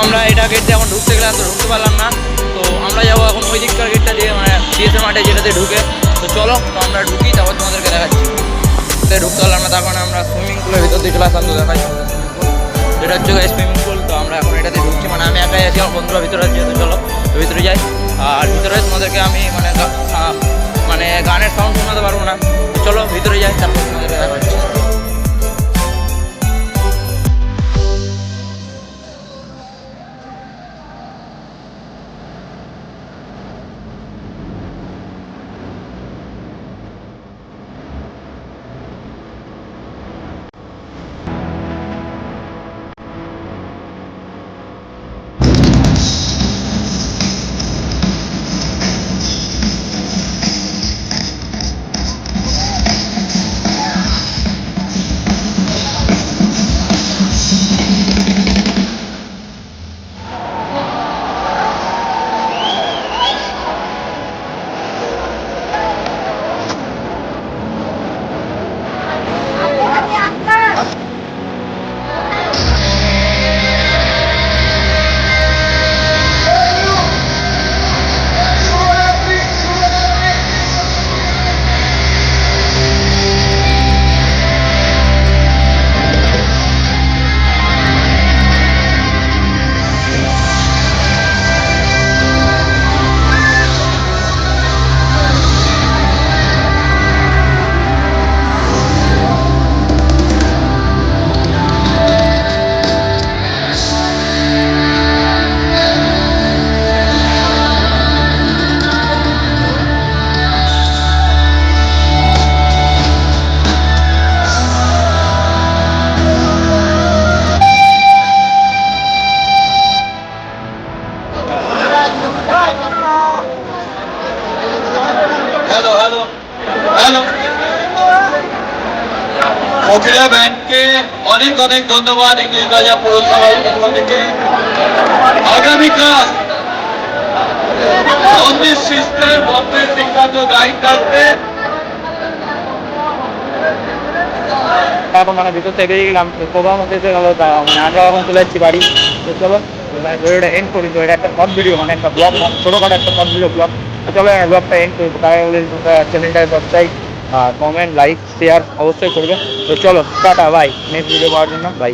আমরা এটা গেট দিয়ে এখন ঢুকতে গেলাম তো ঢুকতে পারলাম না। তো আমরা যাবো এখন ওই দিককার গেটটা দিয়ে, মানে ডিএসএ মাঠে যেটাতে ঢুকে। তো চলো, তো আমরা ঢুকি, তারপর তোমাদেরকে দেখাচ্ছি। ঢুকতে পারলাম না, তার কারণে আমরা সুইমিং পুলের ভিতর দিয়ে চলে আসলাম। তো দেখাচ্ছি যেটা হচ্ছে সুইমিং পুল। তো আমরা এখন এটাতে ঢুকছি, মানে আমি একাই আছি, আমার বন্ধুরা ভিতরে আছে। তো চলো তো ভিতরে যাই। আর ভিতরে তোমাদেরকে আমি মানে গানের সাউন্ড শোনাতে পারবো না। তো চলো ভিতরে যাই, তারপর তোমাদেরকে দেখাচ্ছি। মহিলা ব্যাংককে অনেক অনেক ধন্যবাদ ইংলিশ বাজার পৌরসভার পক্ষ থেকে। আগামীকাল মন্দির সিস্টেম মন্দির বিখ্যাত গাইড থাকবে। এখন মানে ভিতর থেকে গেলাম, প্রোগ্রাম হতে গেল, আমরা এখন চলে যাচ্ছি বাড়ি। তো চলো ভিডিওটা এন্ড করি। তো এটা একটা শর্ট ভিডিও, মানে একটা ব্লগ, ছোটোখাটো একটা শর্ট ভিডিও ব্লগ। তো চলো ব্লগটা এন্ড করি। তাই বলে চ্যানেলটায় সাবস্ক্রাইব, কমেন্ট, লাইক, শেয়ার অবশ্যই করবে। তো চলো টাটা, বাই। নেক্সট ভিডিও পাওয়ার জন্য বাই।